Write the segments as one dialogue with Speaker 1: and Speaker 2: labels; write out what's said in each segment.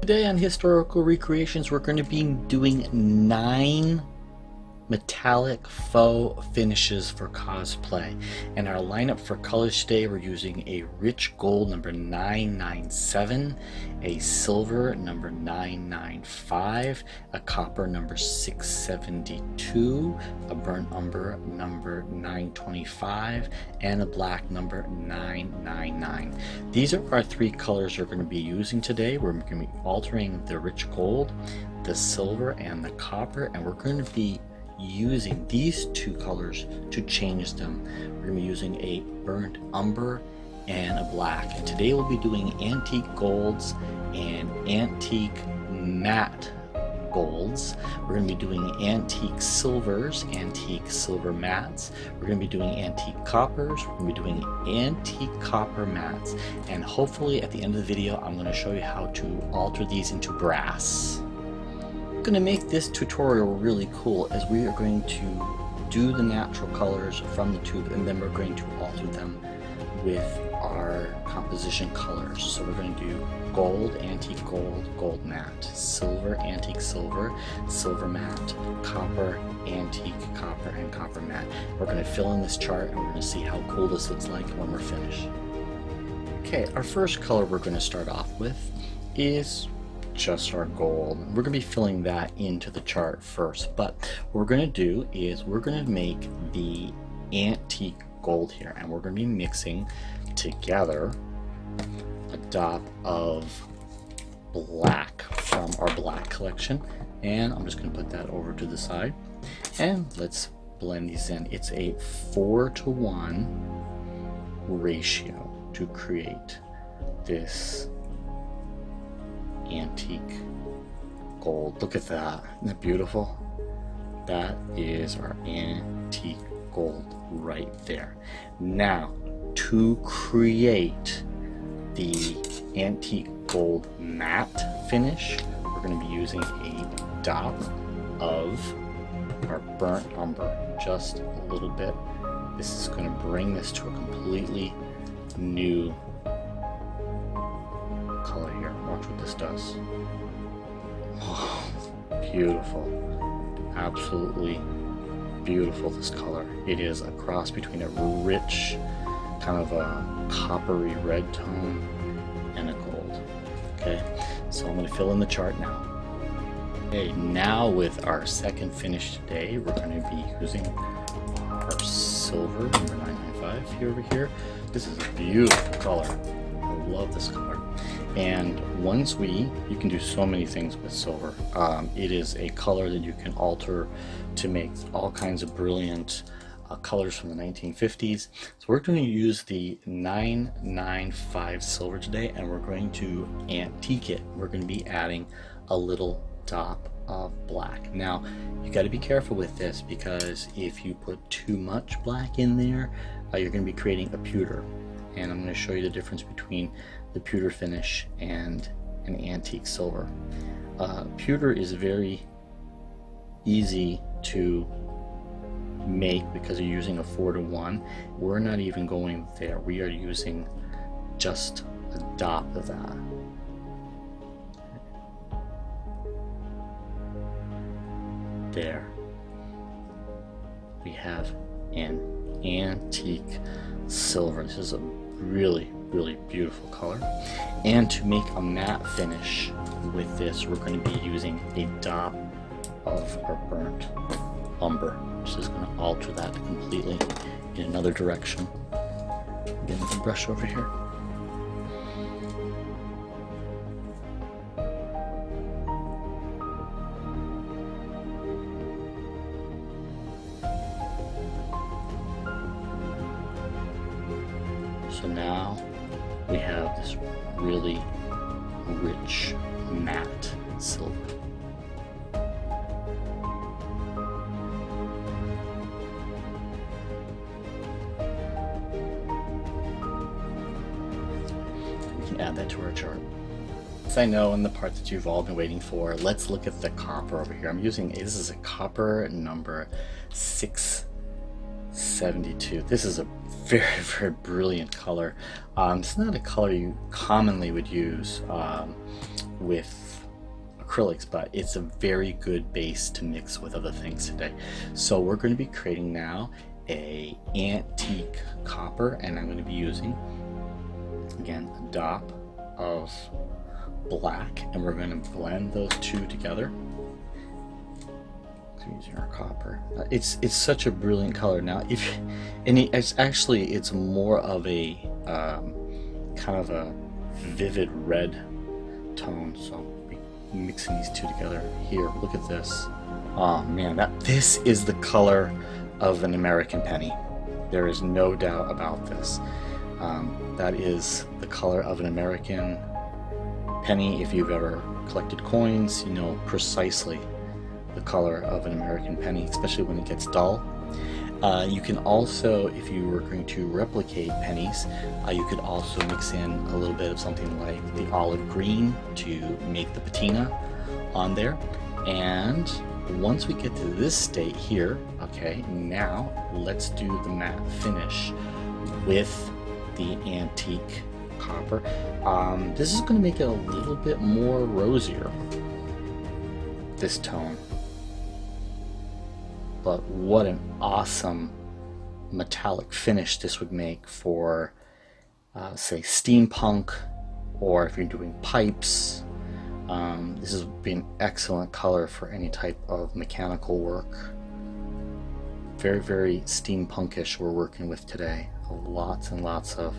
Speaker 1: Today on Historical Recreations, we're going to be doing 9 metallic faux finishes for cosplay. And our lineup for colors today, we're using a rich gold number 997, a silver number 995, a copper number 672, a burnt umber number 925, and a black number 999. These are our 3 colors we're going to be using today. We're going to be altering the rich gold, the silver, and the copper, and we're going to be using these 2 colors to change them. We're going to be using a burnt umber and a black, and today we'll be doing antique golds and antique matte golds. We're going to be doing antique silvers, antique silver mattes. We're going to be doing antique coppers. We're going to be doing antique copper mattes, and hopefully at the end of the video I'm going to show you how to alter these into brass. Going to make this tutorial really cool, as we are going to do the natural colors from the tube, and then we're going to alter them with our composition colors. So we're going to do gold, antique gold, gold matte, silver, antique silver, silver matte, copper, antique copper, and copper matte. We're going to fill in this chart, and we're going to see how cool this looks like when we're finished. Okay, our first color we're going to start off with is just our gold. We're going to be filling that into the chart first, but what we're going to do is we're going to make the antique gold here, and we're going to be mixing together a dot of black from our black collection, and I'm just going to put that over to the side, and let's blend these in. It's a 4:1 ratio to create this antique gold. Look at that. Isn't that beautiful? That is our antique gold right there. Now, to create the antique gold matte finish, we're going to be using a dot of our burnt umber, just a little bit. This is going to bring this to a completely new color here. Watch what this does. Oh, beautiful. Absolutely beautiful, this color. It is a cross between a rich kind of a coppery red tone and a gold. Okay, so I'm going to fill in the chart now. Okay, now with our second finish today, we're going to be using our silver number 995 here over here. This is a beautiful color. I love this color. And once you can do so many things with silver. It is a color that you can alter to make all kinds of brilliant colors from the 1950s. So we're going to use the 995 silver today, and we're going to antique it. We're going to be adding a little dot of black. Now, you got to be careful with this, because if you put too much black in there, you're going to be creating a pewter. And I'm going to show you the difference between the pewter finish and an antique silver. Pewter is very easy to make because you're using a 4:1. We're not even going there. We are using just a dot of that. There. We have an antique silver. This is a really beautiful color. And to make a matte finish with this, we're going to be using a dot of our burnt umber. This is going to alter that completely in another direction. Again, the brush over here. So now we have this really rich matte silver. We can add that to our chart. As I know, in the part that you've all been waiting for, let's look at the copper over here. This is a copper number 672. This is a very brilliant color. It's not a color you commonly would use with acrylics, but it's a very good base to mix with other things today. So we're going to be creating now a antique copper, and I'm going to be using, again, a dot of black, and we're going to blend those two together. So using our copper, it's such a brilliant color. Now, it's more of a kind of a vivid red tone. So mixing these two together here. Look at this. Oh man, this is the color of an American penny. There is no doubt about this. That is the color of an American penny. If you've ever collected coins, you know precisely the color of an American penny, especially when it gets dull. You can also, if you were going to replicate pennies, you could also mix in a little bit of something like the olive green to make the patina on there. And once we get to this state here, okay, now let's do the matte finish with the antique copper. This is going to make it a little bit more rosier, this tone. But what an awesome metallic finish this would make for, say, steampunk, or if you're doing pipes. This would be an excellent color for any type of mechanical work. Very, very steampunkish we're working with today. Lots and lots of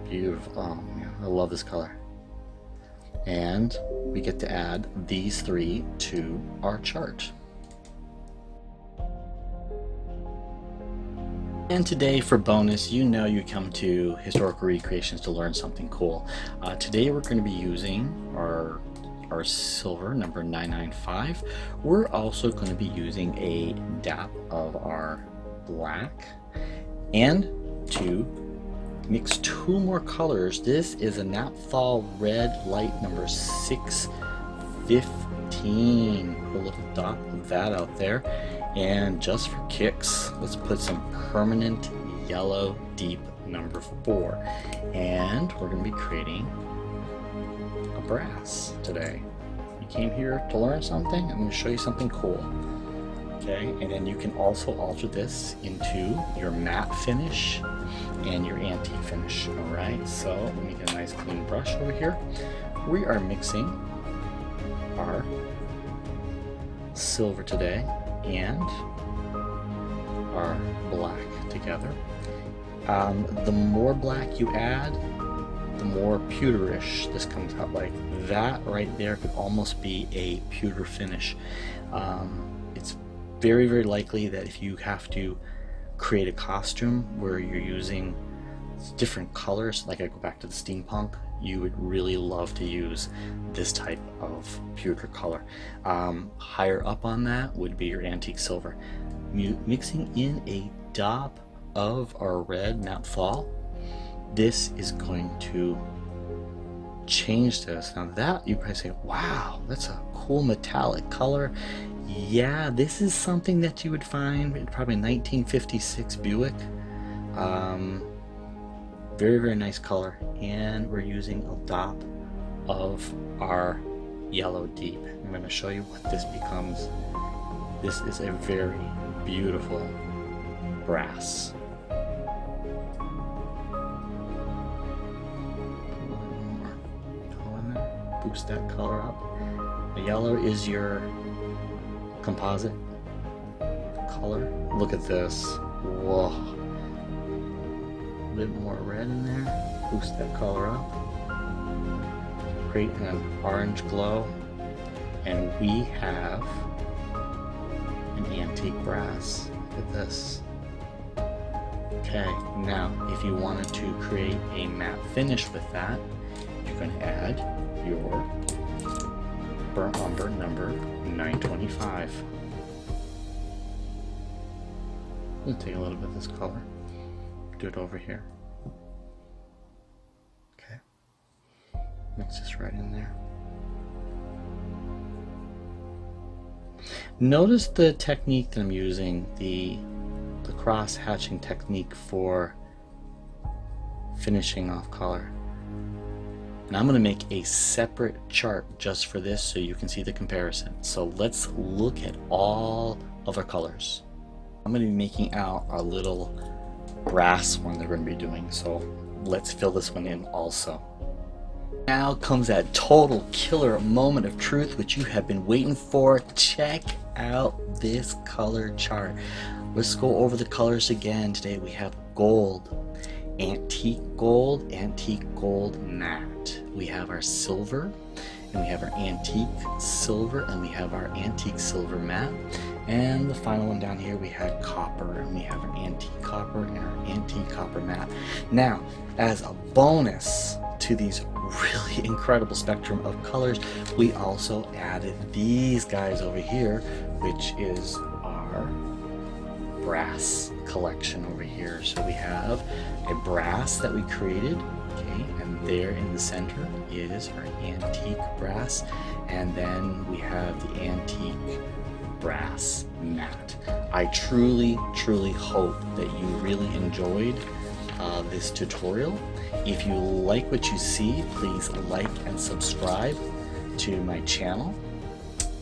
Speaker 1: beautiful, oh man, I love this color. And we get to add these three to our chart. And today, for bonus, you know you come to Historical Recreations to learn something cool. Today we're going to be using our silver, number 995. We're also going to be using a dap of our black, and to mix two more colors. This is a Napthal red light, number 615. Put a little dot of that out there. And just for kicks, let's put some permanent yellow deep, number 4. And we're going to be creating a brass today. You came here to learn something? I'm going to show you something cool. Okay, and then you can also alter this into your matte finish and your antique finish. Alright, so let me get a nice clean brush over here. We are mixing our silver today and our black together. The more black you add, the more pewterish this comes out. Like that right there could almost be a pewter finish. It's very, very likely that if you have to create a costume where you're using different colors, like I go back to the steampunk, you would really love to use this type of pewter color. Higher up on that would be your antique silver. Mixing in a dot of our red Napthal, this is going to change this. Now that you probably say, wow, that's a cool metallic color. Yeah, this is something that you would find in probably 1956 Buick. Very, very nice color. And we're using a dot of our yellow deep. I'm going to show you what this becomes. This is a very beautiful brass. Boost that color up. The yellow is your composite color. Look at this. Whoa. A bit more red in there. Boost that color up. Create an orange glow. And we have an antique brass. Look at this. Okay, now if you wanted to create a matte finish with that, you're going to add your burnt umber number 925. I'm going to take a little bit of this color, do it over here. Okay, mix this right in there. Notice the technique that I'm using, the cross hatching technique for finishing off color. And I'm going to make a separate chart just for this so you can see the comparison. So let's look at all of our colors. I'm going to be making out our little brass one that we're going to be doing. So let's fill this one in also. Now comes that total killer moment of truth which you have been waiting for. Check out this color chart. Let's go over the colors again. Today we have gold, antique gold matte. We have our silver, and we have our antique silver, and we have our antique silver matte. And the final one down here, we had copper, and we have our antique copper and our antique copper matte. Now, as a bonus to these really incredible spectrum of colors, we also added these guys over here, which is our brass collection over here. So we have a brass that we created, okay, and there in the center is our antique brass, and then we have the antique brass matte. I truly hope that you really enjoyed this tutorial. If you like what you see, please like and subscribe to my channel,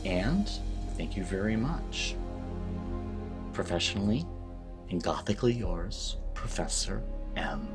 Speaker 1: and thank you very much. Professionally and gothically yours, Professor M.